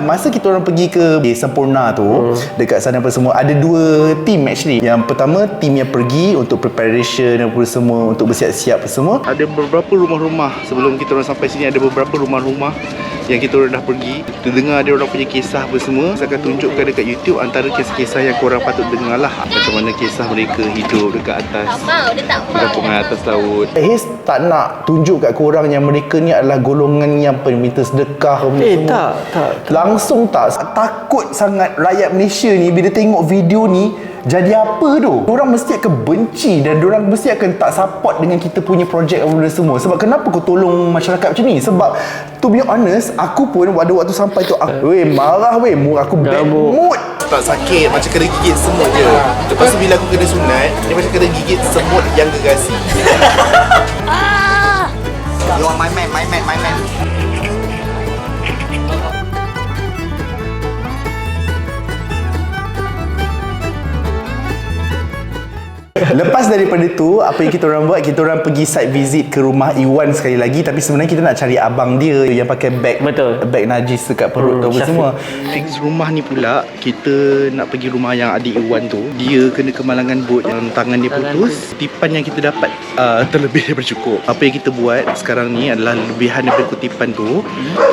Masa kita orang pergi ke Semporna tu, dekat sana apa semua, ada dua team actually. Yang pertama, team yang pergi untuk preparation apa semua, untuk bersiap-siap apa semua. Ada beberapa rumah-rumah sebelum kita orang sampai sini, ada beberapa rumah-rumah yang kita orang dah pergi. Kita dengar dia orang punya kisah apa semua. Saya akan tunjukkan dekat YouTube antara kisah-kisah yang korang patut dengar lah. Macam mana kisah mereka hidup dekat atas perkampungan atas laut. Haze tak nak tunjuk kat korang yang mereka ni adalah golongan yang peminta sedekah semua. Tak. Langsung tak. Takut sangat rakyat Malaysia ni bila tengok video ni jadi apa tu? Diorang mesti akan benci dan diorang mesti akan tak support dengan kita punya projek apa benda semua. Sebab kenapa kau tolong masyarakat macam ni? Sebab to be honest, aku pun pada waktu sampai tu marah aku bad mood. Tak sakit, macam kena gigit semut je. Lepas tu bila aku kena sunat, dia macam kena gigit semut yang gergasi. You are my man. Lepas daripada tu, apa yang kita orang buat, kita orang pergi site visit ke rumah Iwan sekali lagi. Tapi sebenarnya kita nak cari abang dia yang pakai beg, beg najis dekat perut tu apa semua. Fix rumah ni pula, kita nak pergi rumah yang adik Iwan tu. Dia kena kemalangan bot yang tangan dia putus. Kutipan yang kita dapat terlebih daripada cukup. Apa yang kita buat sekarang ni adalah lebihan daripada kutipan tu.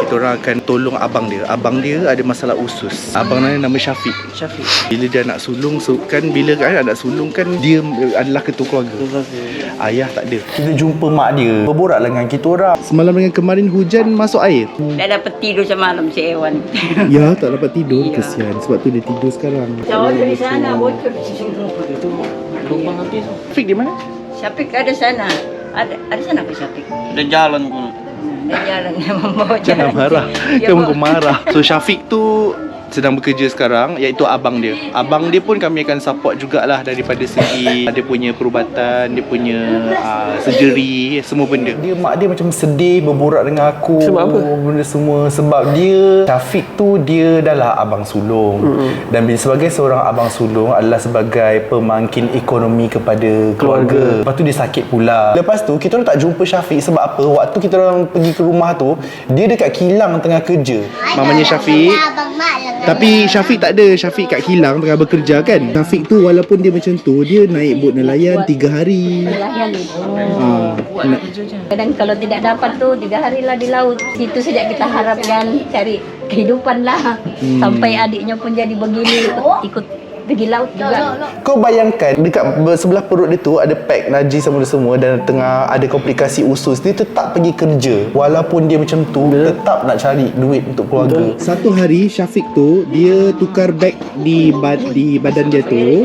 Kita orang akan tolong abang dia. Abang dia ada masalah usus. Abang dia nama Syafiq. Bila dia nak sulung, bila kan nak sulung kan, dia adalah ketua keluarga. Ayah tak ada. Kita jumpa mak dia, berborak dengan kita orang. Semalam dengan kemarin hujan masuk air. Tak dapat tidur semalam Cik Ewan. Ya, tak dapat tidur. Kesian. Sebab tu dia tidur sekarang. Jauh dari sana, bocor di situ. Lubang habis. Syafiq di mana? Syafiq ada sana. Ada sana ke Syafiq? Ada jalan pun. Ada jalan yang membawa jalan. Jangan marah. Kamu marah. So Syafiq tu sedang bekerja sekarang, iaitu abang dia. Abang dia pun kami akan support jugalah daripada segi dia punya perubatan, dia punya surgery, semua benda. Mak dia macam sedih berborak dengan aku. Sebab apa? Benda semua. Sebab dia, Syafiq tu dia dah lah abang sulung. Dan sebagai seorang abang sulung adalah sebagai pemangkin ekonomi kepada keluarga. Lepas tu dia sakit pula. Lepas tu kita orang tak jumpa Syafiq. Sebab apa? Waktu kita orang pergi ke rumah tu, dia dekat kilang tengah kerja. Mamanya Syafiq. Tapi Syafiq tak ada. Syafiq kat kilang tengah bekerja kan. Syafiq tu walaupun dia macam tu, dia naik bot nelayan 3 hari. Nelayan ni. Kadang kalau tidak dapat tu 3 hari lah di laut. Situ saja kita harapkan cari kehidupan lah. Sampai adiknya pun jadi begini, ikut pergi laut juga. Kau bayangkan dekat sebelah perut dia tu ada pack najis semua dan tengah ada komplikasi usus. Dia tetap pergi kerja walaupun dia macam tu, tetap nak cari duit untuk keluarga. Satu hari Syafiq tu dia tukar beg di badan dia tu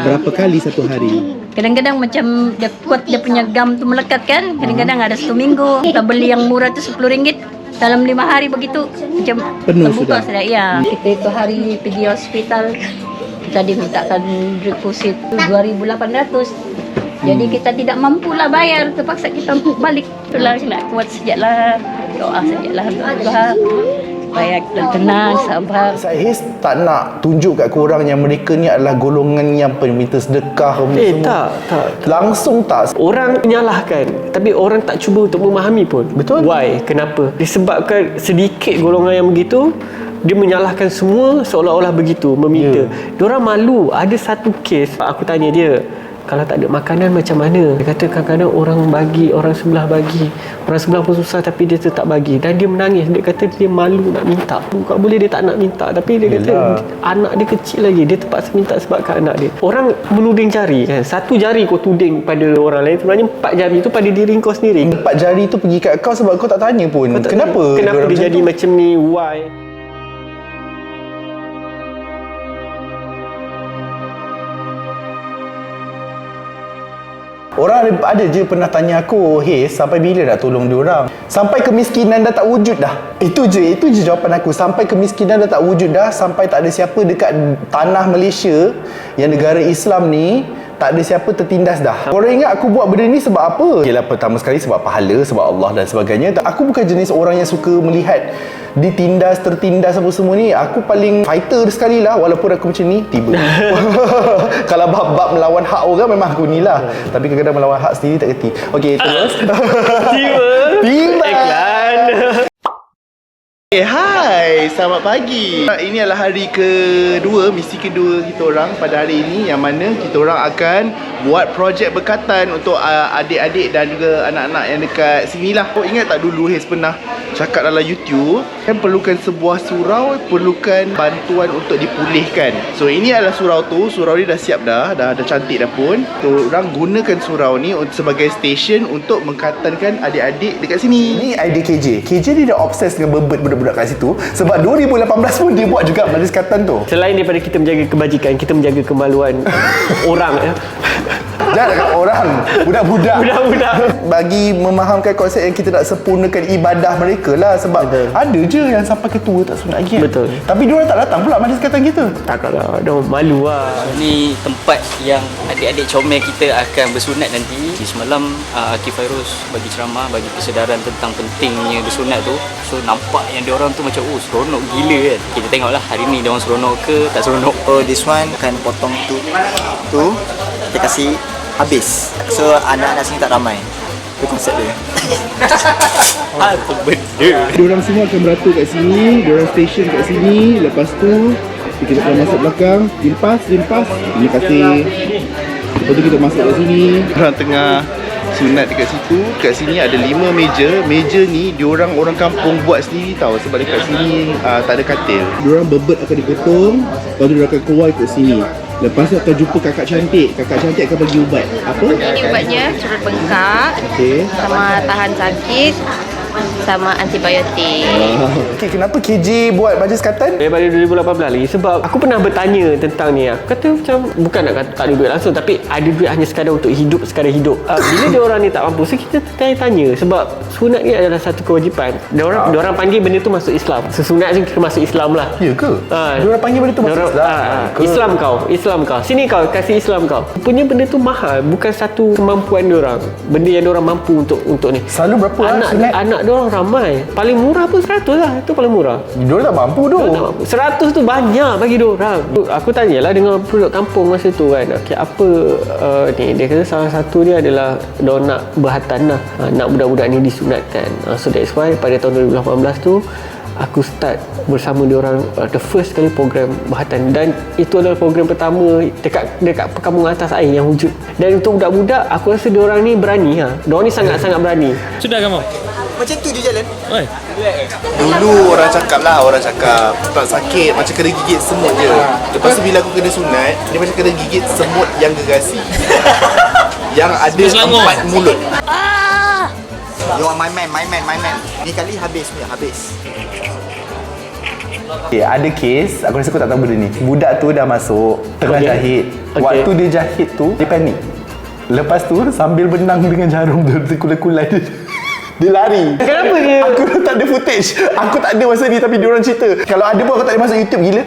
berapa kali satu hari? Kadang-kadang macam dia kuat dia punya gam tu melekat kan. Kadang-kadang ada 1 minggu. Kita beli yang murah tu RM10. Dalam 5 hari begitu macam penuh sudah. Ya. Kita itu hari pergi hospital. Kita dimintakan deposit 2,800. Jadi kita tidak mampulah bayar, terpaksa kita balik. Itulah nak kuat sejaklah, doa sejaklah doa supaya kita tenang, sabar. Saya tak nak tunjuk kat korang yang mereka ni adalah golongan yang peminta sedekah semua. Tak. Langsung tak. Orang menyalahkan, tapi orang tak cuba untuk memahami pun. Betul. Why? Kenapa? Disebabkan sedikit golongan yang begitu, dia menyalahkan semua seolah-olah begitu, meminta. Diorang malu. Ada satu kes, aku tanya dia, kalau tak ada makanan macam mana? Dia kata kadang-kadang orang bagi, orang sebelah bagi. Orang sebelah pun susah tapi dia tetap bagi. Dan dia menangis. Dia kata dia malu nak minta. Bukan boleh dia tak nak minta. Tapi dia kata anak dia kecil lagi. Dia terpaksa minta sebabkan anak dia. Orang menuding jari kan. 1 jari kau tuding pada orang lain. Sebenarnya 4 jari tu pada diri kau sendiri. 4 jari tu pergi kat kau sebab kau tak tanya pun. Kenapa dia jadi macam ni? Why? Orang ada je pernah tanya aku, "Hey, sampai bila nak tolong diorang? Sampai kemiskinan dah tak wujud dah." Itu je jawapan aku. Sampai kemiskinan dah tak wujud dah, sampai tak ada siapa dekat tanah Malaysia yang negara Islam ni, tak ada siapa tertindas dah. Korang ingat aku buat benda ni sebab apa? Yalah, pertama sekali sebab pahala, sebab Allah dan sebagainya. Aku bukan jenis orang yang suka melihat tertindas apa semua ni. Aku paling fighter sekali lah, walaupun aku macam ni tiba. Kalau bab melawan hak orang memang aku ni lah. Tapi kadang-kadang melawan hak sendiri tak kerti. Okey, terus. Tiba. Iklan. Hai, Okay, selamat pagi. Ini adalah hari kedua, misi kedua kita orang pada hari ini, yang mana kita orang akan buat projek berkatan untuk adik-adik dan juga anak-anak yang dekat sini lah. Oh, ingat tak dulu Hez pernah cakap dalam YouTube kan, perlukan sebuah surau, perlukan bantuan untuk dipulihkan. So ini adalah surau tu. Surau ni dah siap dah cantik dah pun. So orang gunakan surau ni sebagai stesen untuk mengkatankan adik-adik dekat sini. Ni idea KJ ni dah obses dengan bebet budak-budak kat situ. Sebab 2018 pun dia buat juga majlis katan tu. Selain daripada kita menjaga kebajikan, kita menjaga kemaluan orang ya. Jangan dekat orang, budak-budak. Budak-budak. Bagi memahamkan konsep yang kita nak sempurnakan ibadah mereka lah. Sebab betul, ada je yang sampai ketua tak sunat lagi. Betul. Tapi diorang tak datang pula majlis katan kita. Takkanlah, dah malu lah. Ni tempat yang adik-adik comel kita akan bersunat nanti. Di semalam Akif Fairuz bagi ceramah, bagi kesedaran tentang pentingnya bersunat tu. So nampak yang diorang tu macam seronok gila kan. Kita tengoklah hari ni diorang seronok ke tak seronok. Oh, this one akan potong tu kita kasih habis. So anak-anak sini tak ramai. Itu konsep dia. Apa benda? Diorang semua akan beratur kat sini, diorang station kat sini. Lepas tu kita akan masuk belakang, limpas. Terima kasih. Lepas tu kita masuk kat sini. Diorang tengah sunat dekat situ. Kat sini ada 5 meja. Meja ni diorang orang kampung buat sendiri tau. Sebab dekat sini tak ada katil. Diorang bebet akan dipotong. Lepas tu diorang akan keluar ikut sini. Lepas tu akan jumpa kakak cantik. Kakak cantik akan bagi ubat. Apa? Ini ubatnya turut bengkak, Okey. sama tahan sakit, sama antibiotik. Okey, kenapa KJ buat majlis katan? Daripada 2018 lagi. Sebab aku pernah bertanya tentang ni. Aku kata macam, bukan nak kata tak ada duit langsung, tapi ada duit hanya sekadar untuk hidup, sekadar hidup. Bila dia orang ni tak mampu, so kita tanya-tanya. Sebab sunat ni adalah satu kewajipan. Dia orang panggil benda tu masuk Islam. Sesunat ni termasuk Islam lah. Ya ke? Diorang panggil benda tu masuk Islam? Islam kau. Sini kau, kasih Islam kau. Punya benda tu mahal, bukan satu kemampuan diorang. Benda yang diorang mampu untuk ni. Selalu berapa Anak diorang ramai. Paling murah pun 100 lah. Itu paling murah. Diorang tak mampu tu. 100 tu banyak bagi diorang. Aku tanyalah dengan penduduk kampung masa tu kan, okay, apa ni, dia kata salah satu dia adalah diorang nak berhatan lah, nak budak-budak ni disunatkan. So that's why pada tahun 2018 tu aku start bersama diorang the first kali program berhatan, dan itu adalah program pertama dekat perkampungan atas air yang wujud. Dan untuk budak-budak, aku rasa diorang ni berani ha. Diorang ni sangat-sangat berani. Sudah kamu? Macam tu je jalan. Oi. Dulu orang cakap tak sakit, macam kena gigit semut je. Lepas tu bila aku kena sunat, dia macam kena gigit semut yang gerasi. Yang ada 4 mulut. You are my man. Ni kali habis. Okay, ada kes, aku rasa kau tak tahu benda ni. Budak tu dah masuk, tengah jahit. Waktu dia jahit tu, dia panik. Lepas tu, sambil benang dengan jarum tu, kulai-kulai dia lari. Kenapa dia? Aku tak ada footage. Aku tak ada masa ni, tapi diorang cerita. Kalau ada pun aku tak ada masuk YouTube, gila.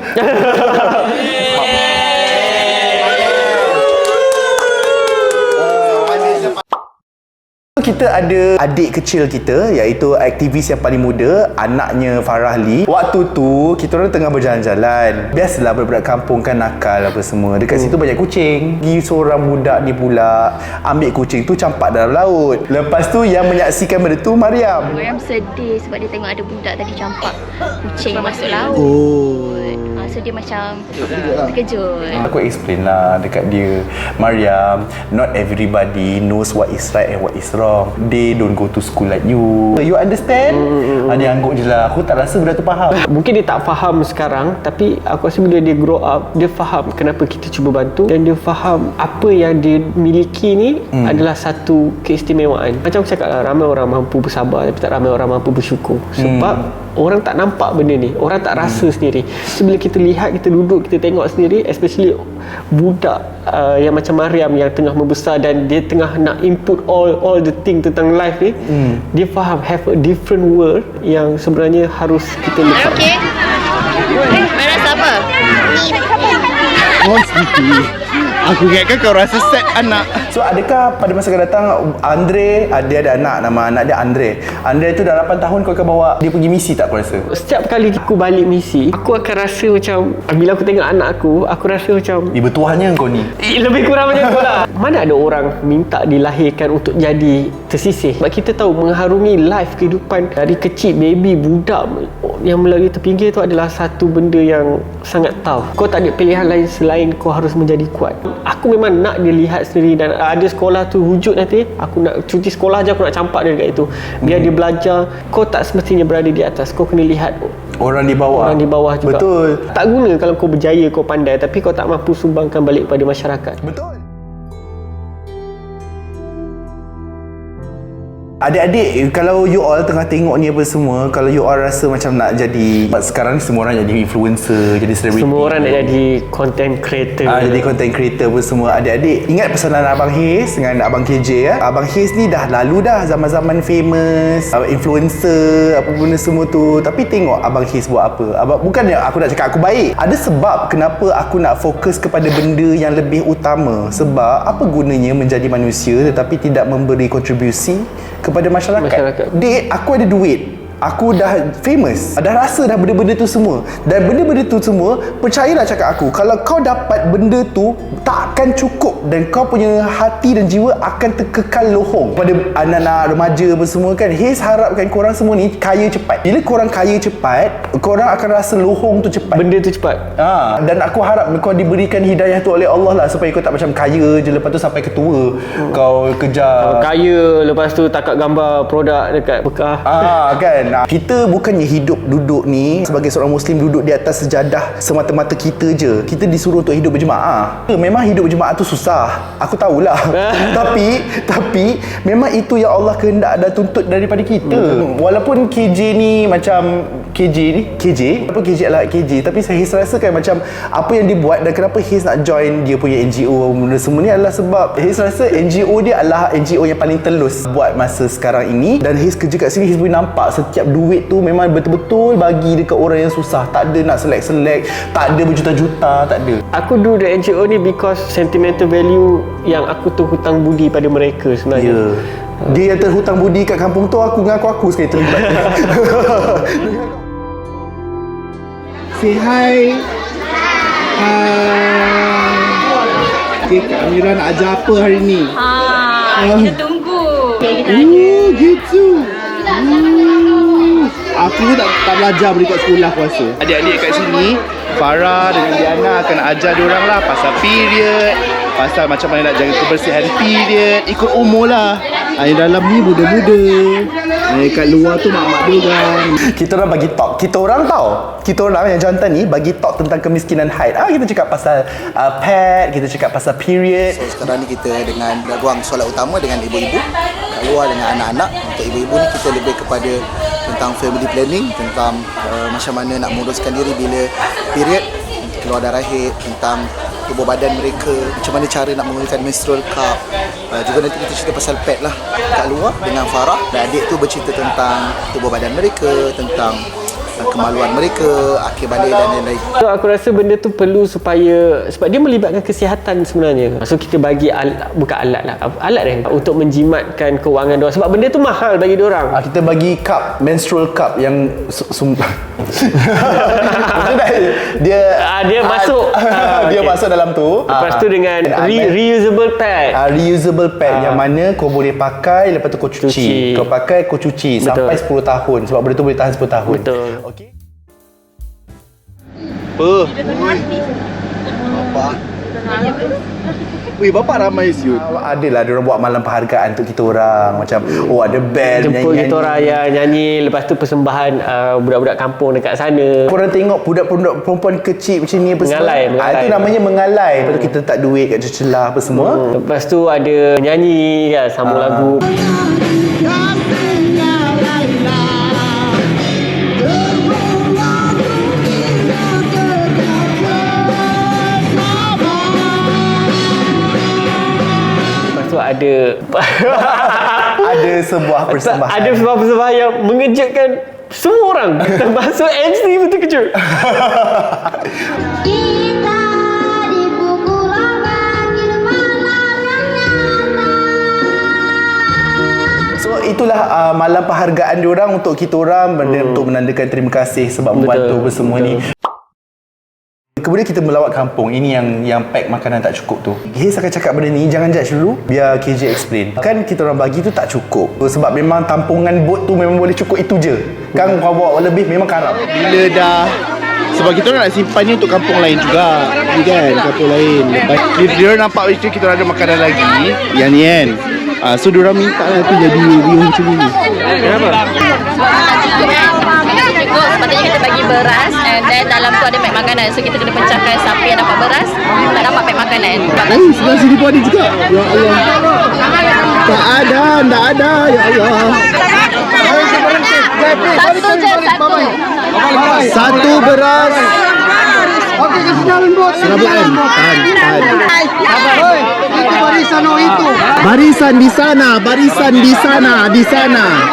Kita ada adik kecil kita, iaitu aktivis yang paling muda, anaknya Farah Lee. Waktu tu kita orang tengah berjalan-jalan. Biasalah budak-budak kampung kan nakal apa semua. Dekat situ banyak kucing. Pergi seorang budak ni pula ambil kucing tu campak dalam laut. Lepas tu yang menyaksikan benda tu Mariam. Mariam sedih sebab dia tengok ada budak tadi campak kucing masuk laut. So dia macam terkejut. Aku explain lah dekat dia, Mariam, not everybody knows what is right and what is wrong. They don't go to school like you. You understand? Dia angguk je lah. Aku tak rasa benda tu faham. Mungkin dia tak faham sekarang, tapi aku rasa bila dia grow up, dia faham kenapa kita cuba bantu, dan dia faham apa yang dia miliki ni adalah satu keistimewaan. Macam aku cakap lah, ramai orang mampu bersabar tapi tak ramai orang mampu bersyukur. Sebab orang tak nampak benda ni, orang tak rasa sendiri. So bila kita lihat, kita duduk, kita tengok sendiri, especially budak yang macam Mariam yang tengah membesar dan dia tengah nak input all the thing tentang life ni, dia faham have a different world yang sebenarnya harus kita letak. Okey. Mana siapa? Oh, sedikit. Aku ingatkan kau rasa set anak. So adakah pada masa akan datang Andre, dia ada anak, nama anak dia Andre. Andre tu dah 8 tahun kau akan bawa dia pergi misi tak kau rasa? Setiap kali aku balik misi, aku akan rasa macam, bila aku tengok anak aku rasa macam Bertuahnya kau ni. lebih kurang macam tu lah. Mana ada orang minta dilahirkan untuk jadi tersisih. Sebab kita tahu mengharungi life kehidupan dari kecil, baby, budak yang melalui terpinggir tu adalah satu benda yang sangat tough. Kau tak ada pilihan lain selain kau harus menjadi kuat. Aku memang nak dia lihat sendiri, dan ada sekolah tu wujud nanti. Aku nak cuti sekolah je, aku nak campak dia dekat itu. Biar dia belajar. Kau tak semestinya berada di atas. Kau kena lihat Orang di bawah. orang di bawah juga. Betul. Tak guna kalau kau berjaya, kau pandai, tapi kau tak mampu sumbangkan balik kepada masyarakat. Betul. Adik-adik, kalau you all tengah tengok ni apa semua, kalau you all rasa macam nak jadi, sekarang ni semua orang jadi influencer, jadi selebriti, Semua orang nak jadi content creator. jadi content creator apa semua. Adik-adik ingat pesanan Abang Haze dengan Abang KJ ya. Abang Haze ni dah lalu dah zaman-zaman famous, influencer, apa benda semua tu. Tapi tengok Abang Haze buat apa. Bukannya aku nak cakap aku baik. Ada sebab kenapa aku nak fokus kepada benda yang lebih utama. Sebab apa gunanya menjadi manusia tetapi tidak memberi kontribusi kepada masyarakat. Dek, aku ada duit, aku dah famous, dah rasa dah benda-benda tu semua, dan benda-benda tu semua, percayalah cakap aku, kalau kau dapat benda tu takkan cukup, dan kau punya hati dan jiwa akan terkekal lohong. Pada anak-anak remaja apa semua kan, Haze harapkan korang semua ni kaya cepat. Bila korang kaya cepat, korang akan rasa lohong tu cepat, Benda tu cepat. dan aku harap kau diberikan hidayah tu oleh Allah lah, supaya kau tak macam kaya je lepas tu sampai ketua kau kejar Kaya, lepas tu takat gambar produk dekat bekah. kan. Kita bukannya hidup duduk ni sebagai seorang Muslim duduk di atas sejadah semata-mata kita je. Kita disuruh untuk hidup berjemaah. Memang hidup berjemaah tu susah, aku tahulah. tapi memang itu yang Allah kehendak dan tuntut daripada kita. Walaupun KJ ni macam KJ adalah KJ, tapi saya rasa kan macam apa yang dia buat dan kenapa Haze nak join dia punya NGO benda semua ni adalah sebab Haze rasa NGO dia adalah NGO yang paling telus buat masa sekarang ini. Dan Haze kerja kat sini, Haze boleh nampak setiap duit tu memang betul-betul bagi dekat orang yang susah. Tak ada nak select, tak ada berjuta-juta, tak ada. Aku do the NGO ni because sentimental value yang aku tu hutang budi pada mereka sebenarnya. Dia yang terhutang budi kat kampung tu, aku dengan aku sekali terlibat. Say hi. Okay, Kak Amira nak ajar apa hari ni? Kita tunggu. Okay, kita Gitu. Aku tak belajar dekat sekolah puasa. Adik-adik kat sini, Farah dengan Diana akan ajar diorang lah pasal period, pasal macam mana nak jaga kebersihan period, ikut umur lah. Yang dalam ni muda-muda, kat luar tu mak-mak diorang. Kita orang bagi talk, kita orang yang jantan ni bagi talk tentang kemiskinan haid. Kita cakap pasal pad, kita cakap pasal period. So sekarang ni kita dengan ruang solat utama dengan ibu-ibu, kat luar dengan anak-anak. Untuk ibu-ibu ni kita lebih kepada tentang family planning, tentang macam mana nak menguruskan diri bila period, keluar darah haid, tentang tubuh badan mereka, macam mana cara nak menggunakan menstrual cup. Juga nanti kita cerita pasal pad lah kat luar dengan Farah. Dan adik tu bercerita tentang tubuh badan mereka, tentang kemaluan mereka, akhir balik dan lain-lain. So aku rasa benda tu perlu sebab dia melibatkan kesihatan sebenarnya. So kita bagi bukan alat lah, untuk menjimatkan kewangan diorang, sebab benda tu mahal bagi diorang. Kita bagi cup, menstrual cup yang dia masuk dia masuk dalam tu. Lepas tu dengan reusable pad. Reusable pad yang mana kau boleh pakai, lepas tu kau cuci. Kau pakai, kau cuci. Betul. Sampai 10 tahun. Sebab benda tu boleh tahan 10 tahun. Betul. Okey. Apa? Bapak. Weh, bapak ramai siut. Adalah diorang buat malam penghargaan untuk kita orang. Macam ada band Jemput kita orang yang nyanyi. Lepas tu persembahan budak-budak kampung dekat sana. Korang tengok budak-budak perempuan kecil macam ni apa Mengalai. Itu namanya mengalai. Lepas tu kita letak duit kat celah apa semua. Lepas tu ada nyanyi kan, sambung lagu. Ada sebuah persembahan. Ada sebuah persembahan yang mengejutkan semua orang, termasuk MC pun terkejut. Kita dipukul langit malam yang nyanyi. malam penghargaan diorang untuk kita orang, untuk menandakan terima kasih sebab membantu apa semua ni. Kemudian kita melawat kampung. Ini yang pack makanan tak cukup tu. Haze akan cakap benda ni, jangan judge dulu, biar KJ explain. Kan kita orang bagi tu tak cukup. Sebab memang tampungan bot tu memang boleh cukup itu je. Kan kau bawa lebih memang karam. Bila dah, sebab kita orang nak simpan ni untuk kampung lain juga, kan, kampung lain. Dia nampak macam kita orang ada makanan lagi, yang ni kan. So diorang minta lah tu jadi riuh macam ni. Kenapa? Cukup, sepatutnya kita bagi beras and then dalam tu ada pack makanan. So kita kena pecahkan siapa yang dapat beras, tak dapat pack makanan. Sebelah sini pun ada juga. Ya Allah. Tak ada. Ya Allah. Satu je, satu. Satu beras. Okey, kasi jalan bot. Serabuan. Barisan di sana.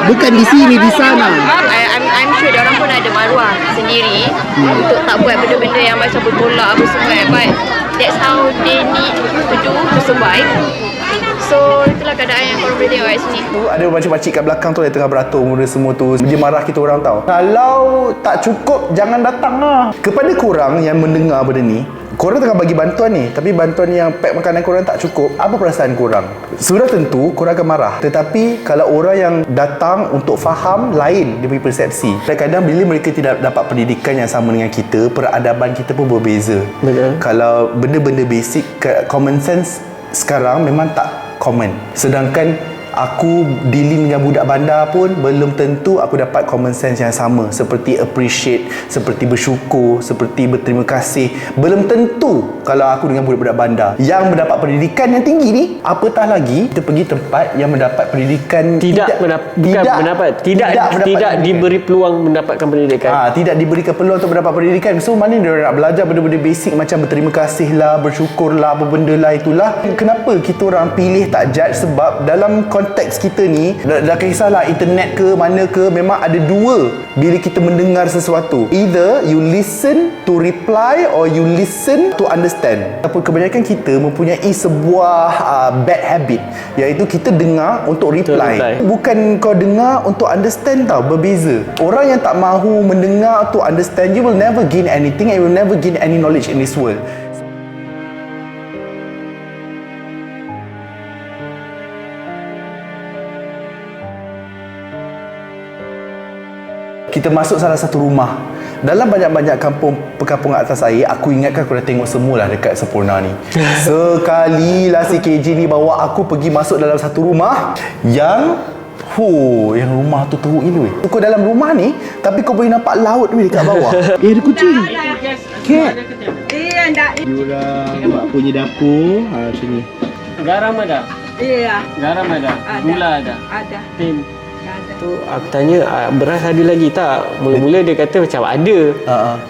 Bukan di sini, di sana. I'm sure dia orang pun ada maruah sendiri untuk tak buat benda-benda yang macam bertolak apa semua. But that's how they need to do to survive. So itulah keadaan yang korang boleh tengok kat sini. Ada makcik-makcik kat belakang tu yang tengah beratur muda semua tu. Dia marah kita orang tau. Kalau tak cukup, jangan datang lah. Kepada korang yang mendengar benda ni, korang tengah bagi bantuan ni, tapi bantuan yang pack makanan korang tak cukup, apa perasaan korang? Sudah tentu korang akan marah. Tetapi kalau orang yang datang untuk faham, lain dia punya persepsi. Kadang-kadang bila mereka tidak dapat pendidikan yang sama dengan kita, peradaban kita pun berbeza. Betul. Kalau benda-benda basic, common sense sekarang memang tak common. Sedangkan aku dealing dengan budak bandar pun belum tentu aku dapat common sense yang sama, seperti appreciate, seperti bersyukur, seperti berterima kasih. Belum tentu kalau aku dengan budak-budak bandar yang mendapat pendidikan yang tinggi ni, apatah lagi kita pergi tempat yang mendapat pendidikan Tidak diberi peluang mendapatkan pendidikan. Tidak diberikan peluang untuk mendapat pendidikan. So mana dia nak belajar benda-benda basic macam berterima kasih lah, bersyukur lah, apa benda lah itulah. Kenapa kita orang pilih tak judge? Sebab dalam konteks kita ni, dah kisahlah internet ke mana ke, memang ada dua bila kita mendengar sesuatu. Either you listen to reply or you listen to understand. Kebanyakan kita mempunyai sebuah bad habit, iaitu kita dengar untuk reply. Bukan kau dengar untuk understand tau, berbeza. Orang yang tak mahu mendengar to understand, you will never gain anything and you will never gain any knowledge in this world. Kita masuk salah satu rumah. Dalam banyak-banyak perkampungan atas air, aku ingatkan aku dah tengok semualah dekat Semporna ni. Sekalilah si KJ ni bawa aku pergi masuk dalam satu rumah yang rumah tu teruk gila weh. Kau dalam rumah ni, tapi kau boleh nampak laut weh dekat bawah. Ada kucing. Cat. Diorang buat punya dapur. Macam ni. Garam ada? Iya. Garam ada? Gula ada? Ada. Tim. Tu aku tanya beras ada lagi tak? Mula-mula dia kata macam ada.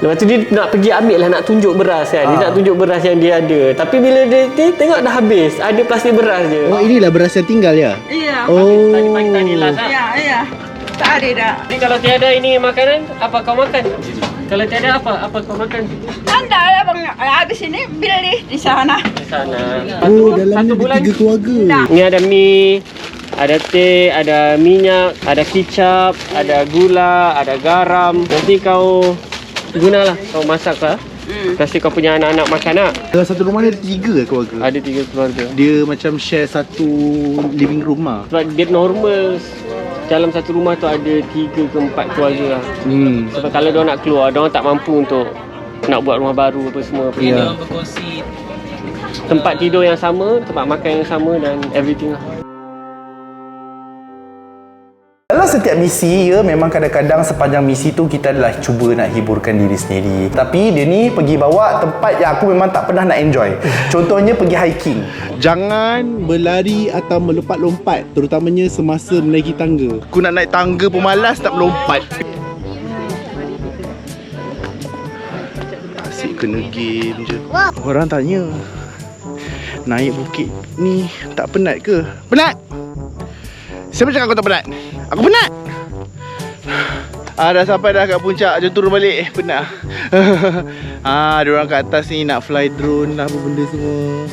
Lepas tu dia nak pergi ambil lah, nak tunjuk beras kan. Dia nak tunjuk beras yang dia ada. Tapi bila dia tengok dah habis, ada plastik beras je. Oh, inilah beras yang tinggal ya? Iya. Tadi pagi tadi last lah. Iya. Tak ada dah. Jadi kalau tiada ini makanan, apa kau makan? Kalau tiada apa kau makan? Anda lah bang. Habis ini beli di sana. Di sana. Dalam ni ada 3 keluarga. Ni ada mi, ada teh, ada minyak, ada kicap, ada gula, ada garam. Nanti kau gunalah, kau masak lah. Kasi kau punya anak-anak makan lah. Dalam satu rumah ni ada 3 keluarga. Ada 3 keluarga. Dia macam share satu living room lah. Sebab dia normal, dalam satu rumah tu ada 3 ke 4 keluarga lah. Sebab kalau diorang nak keluar, diorang tak mampu untuk nak buat rumah baru apa semua. Ya. Tempat tidur yang sama, tempat makan yang sama dan everything lah. Dalam setiap misi, memang kadang-kadang sepanjang misi tu kita adalah cuba nak hiburkan diri sendiri. Tapi dia ni pergi bawa tempat yang aku memang tak pernah nak enjoy. Contohnya pergi hiking. Jangan berlari atau melompat-lompat, terutamanya semasa menaiki tangga. Aku nak naik tangga pun malas, tak melompat. Asyik kena game je. Orang tanya, naik bukit ni tak penat ke? Penat! Siapa cakap aku tak penat? Aku penat! Dah sampai dah kat puncak, jom turun balik. Penat. Diorang kat atas ni nak fly drone lah, apa benda semua.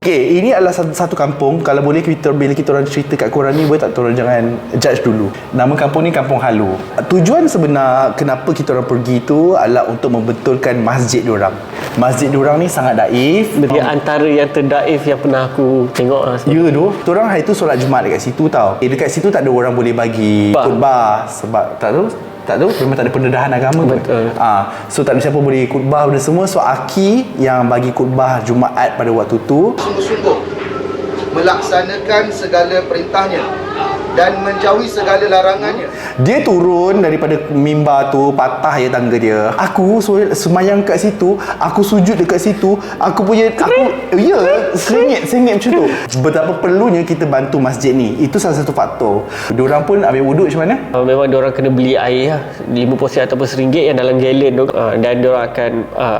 Okay, ini adalah satu kampung. Kalau boleh bila kita orang cerita kat korang ni, boleh tak korang jangan judge dulu. Nama kampung ni Kampung Halu. Tujuan sebenar kenapa kita orang pergi tu adalah untuk membetulkan masjid diorang. Masjid diorang ni sangat daif. Dia antara yang terdaif yang pernah aku tengok lah. Ya tu. Diorang hari tu solat Jumaat dekat situ tau. Dekat situ tak ada orang boleh bagi khutbah. Sebab tak tahu memang tak ada pendedahan agama. Betul. So tak ada siapa boleh khutbah benda semua. So Aki yang bagi khutbah Jumaat pada waktu tu Sungguh-sungguh melaksanakan segala perintahnya dan menjauhi segala larangannya. Dia turun daripada mimbar tu, patah je tangga dia. Aku semayang kat situ, aku sujud dekat situ, sengit macam tu. Betapa perlunya kita bantu masjid ni. Itu salah satu faktor. Diorang pun ambil wuduk macam mana? Memang diorang kena beli air lah, RM50 ataupun RM1 yang dalam galen tu, dan diorang akan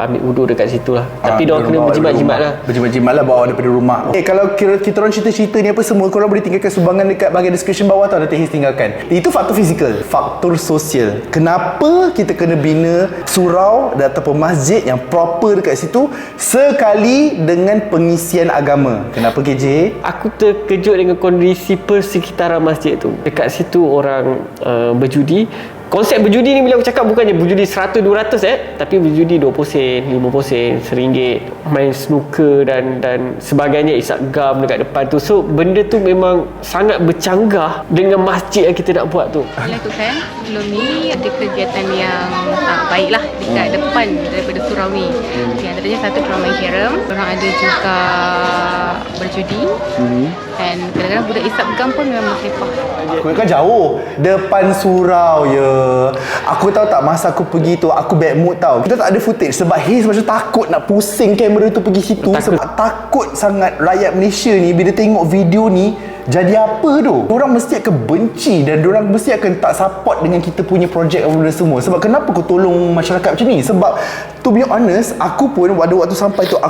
ambil wuduk dekat situ lah. Tapi diorang kena berjimat-jimat lah. Berjimat-jimat lah, bawa daripada rumah. Kalau kita orang cerita-cerita ni apa semua, korang boleh tinggalkan sumbangan dekat bahagian description bawah tau, nanti Hiz tinggalkan. Itu faktor fizikal. Faktor sosial. Kenapa kita kena bina surau ataupun masjid yang proper dekat situ sekali dengan pengisian agama? Kenapa KJ? Aku terkejut dengan kondisi persekitaran masjid tu. Dekat situ orang berjudi. Konsep berjudi ni bila aku cakap bukannya berjudi 100-200 tapi berjudi 20 sen, 50 sen, RM1, main snooker dan sebagainya, isap gam dekat depan tu. So benda tu memang sangat bercanggah dengan masjid yang kita nak buat tu. Dilakukan sebelum ni ada kegiatan yang tak baik lah dekat depan daripada surau ni. Di antaranya satu diorang main carom, diorang ada juga berjudi, dan kadang-kadang budak isap gam pun memang bersepah. Kau kan jauh depan surau je. Aku tahu tak, masa aku pergi tu aku bad mood tau. Kita tak ada footage sebab Hiz macam takut nak pusing kamera tu pergi situ. Sebab takut sangat rakyat Malaysia ni bila tengok video ni jadi apa tu? Diorang mesti akan benci dan diorang mesti akan tak support dengan kita punya projek apa benda semua. Sebab kenapa kau tolong masyarakat macam ni? Sebab to be honest, aku pun pada waktu sampai tu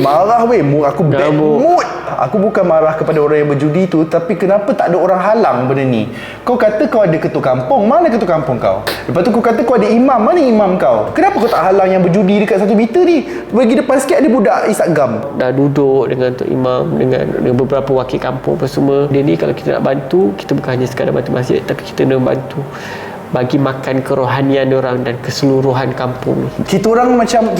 marah aku bad mood. Aku bukan marah kepada orang yang berjudi tu, tapi kenapa tak ada orang halang benda ni? Kau kata kau ada ketua kampung, mana ketua kampung kau? Lepas tu kau kata kau ada imam, mana imam kau? Kenapa kau tak halang yang berjudi dekat 1 meter ni? Bagi depan sikit ada budak isap gam. Dah duduk dengan Tok Imam, dengan beberapa wakil kampung apa semua. Dia ni kalau kita nak bantu, kita bukan hanya sekadar bantu masjid, tapi kita nak bantu bagi makan kerohanian diorang dan keseluruhan kampung ni. Kita orang macam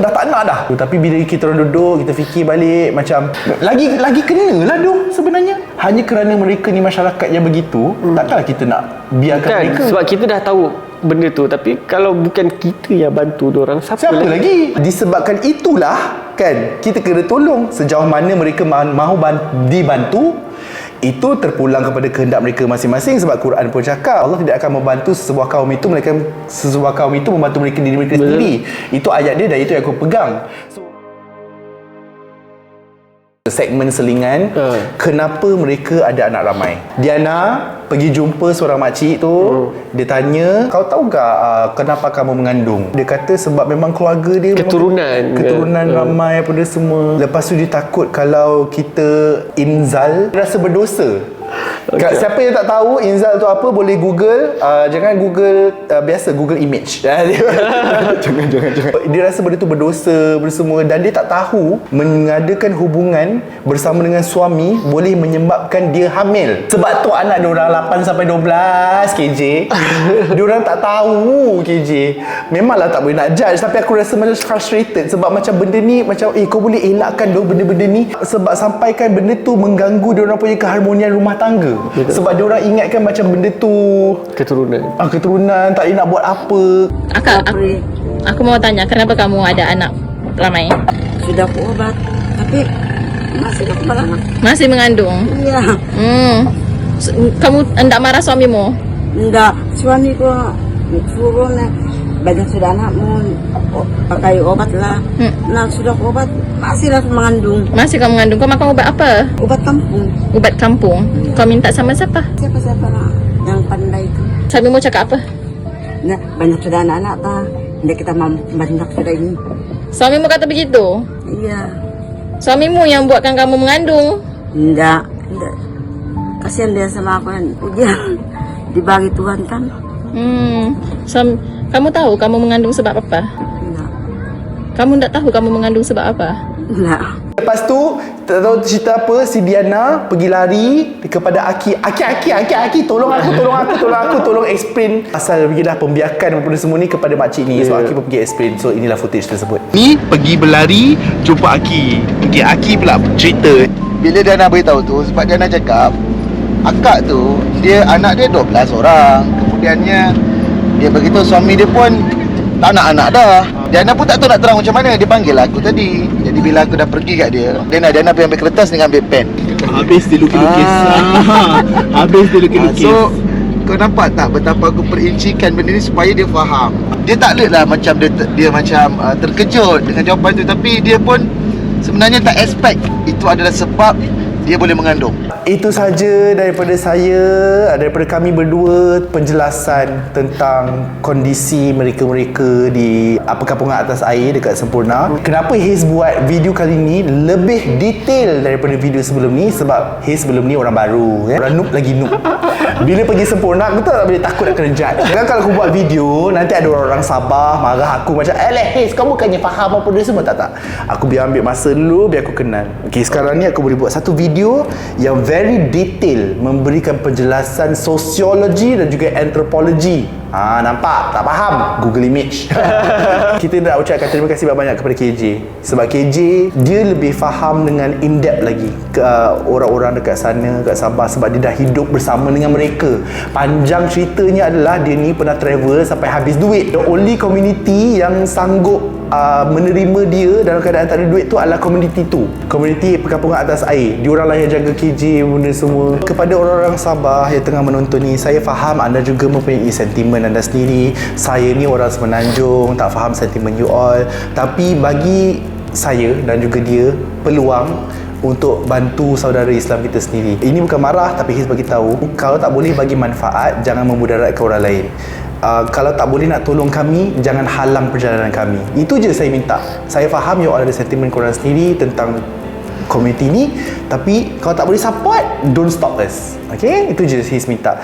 dah tak nak dah. Tapi bila kita orang duduk, kita fikir balik macam lagi kenalah doh sebenarnya. Hanya kerana mereka ni masyarakat yang begitu, takkanlah kita nak biarkan mereka. Sebab kita dah tahu benda tu, tapi kalau bukan kita yang bantu diorang, siapa lagi? Disebabkan itulah kan kita kena tolong. Sejauh mana mereka mahu dibantu, itu terpulang kepada kehendak mereka masing-masing. Sebab Quran pun cakap Allah tidak akan membantu sesebuah kaum itu melainkan sesebuah kaum itu membantu mereka diri mereka sendiri. Itu ayat dia dan itu yang aku pegang. Segmen selingan, kenapa mereka ada anak ramai. Diana pergi jumpa seorang makcik tu, dia tanya, kau tahu tak kenapa kamu mengandung? Dia kata sebab memang keluarga dia keturunan ramai apa dia semua. Lepas tu dia takut kalau kita inzal, dia rasa berdosa. Siapa yang tak tahu inzal tu apa, boleh Google. Jangan Google biasa, Google image. Jangan. Dia rasa benda tu berdosa bersemua, dan dia tak tahu mengadakan hubungan bersama dengan suami boleh menyebabkan dia hamil. Sebab tu anak diorang 8 sampai 12 KJ. Diorang tak tahu KJ. Memanglah tak boleh nak judge, tapi aku rasa macam frustrated sebab macam benda ni macam kau boleh elakkan doh benda-benda ni sebab sampaikan benda tu mengganggu diorang punya keharmonian rumah tangga. Betul. Sebab diorang ingatkan macam benda tu keturunan tak boleh nak buat apa. Aku mau tanya, kenapa kamu ada anak ramai? Sudah aku obat, tapi masih aku anak. Masih mengandung? Iya. Kamu hendak marah suamimu? Enggak, suamiku suruh banyak sudah anakmu pakai obat lah. Nah sudah obat, masih aku mengandung. Masih kamu mengandung? Kau makan obat apa? Obat kampung. Obat kampung? Kau minta sama siapa? Siapa lah yang pandai itu. Suamimu cakap apa? Nah, banyak sudah anak-anak tak? Tidak kita banyak sudah ini. Suamimu kata begitu? Iya. Suamimu yang buatkan kamu mengandung? Enggak. Kasihan dia sama aku kan. Ujian dibagi Tuhan kan. Kamu tahu kamu mengandung sebab apa? Enggak. Kamu tidak tahu kamu mengandung sebab apa? Enggak. Lepas tu, tak tahu cerita apa, si Diana pergi lari kepada Aki. Aki, tolong aku, tolong explain pasal begitulah pembiakan daripada semua ni kepada makcik ni. So Aki pun pergi explain. So inilah footage tersebut. Ni pergi berlari jumpa Aki. Aki pula cerita. Bila Diana beritahu tu, sebab Diana cakap akak tu, anak dia 12 orang. Kemudiannya dia beritahu suami dia pun tak nak anak dah. Diana pun tak tahu nak terang macam mana. Dia panggil aku tadi. Jadi bila aku dah pergi kat dia, Diana pergi ambil kertas dengan ambil pen. Habis dia lukis-lukis. Habis dia lukis-lukis. So kau nampak tak betapa aku perincikan benda ni supaya dia faham. Dia tak lah macam dia macam terkejut dengan jawapan tu, tapi dia pun sebenarnya tak expect itu adalah sebab dia boleh mengandung. Itu saja daripada saya, daripada kami berdua, penjelasan tentang kondisi mereka-mereka di perkampungan atas air dekat Semporna. Kenapa Haze buat video kali ni lebih detail daripada video sebelum ni? Sebab Haze sebelum ni orang baru, orang noob lagi noob. Bila pergi Semporna, aku tak boleh takut nak kena judge. Kan kalau aku buat video, nanti ada orang Sabah marah aku macam, Haze, kau bukannya faham apa dia semua. Tak. Aku biar ambil masa dulu, biar aku kenal. Okay, sekarang ni aku boleh buat satu video yang very detail, memberikan penjelasan sosiologi dan juga antropologi. Nampak? Tak faham? Google image. Kita nak ucapkan terima kasih banyak kepada KJ. Sebab KJ, dia lebih faham dengan in-depth lagi ke orang-orang dekat sana, kat Sabah. Sebab dia dah hidup bersama dengan mereka. Panjang ceritanya adalah dia ni pernah travel sampai habis duit. The only community yang sanggup menerima dia dalam keadaan tak ada duit tu adalah community tu, community perkampungan atas air. Diorang lah yang jaga KJ benda semua. Kepada orang-orang Sabah yang tengah menonton ni, saya faham anda juga mempunyai sentimen anda sendiri. Saya ni orang Semenanjung, tak faham sentimen you all. Tapi bagi saya dan juga dia, peluang untuk bantu saudara Islam kita sendiri. Ini bukan marah, tapi Haze bagi tahu, kalau tak boleh bagi manfaat, jangan memudaratkan orang lain. Kalau tak boleh nak tolong kami, jangan halang perjalanan kami. Itu je saya minta. Saya faham you all ada sentimen korang sendiri tentang komuniti ni, tapi kalau tak boleh support, don't stop us. Okay? Itu je Haze minta.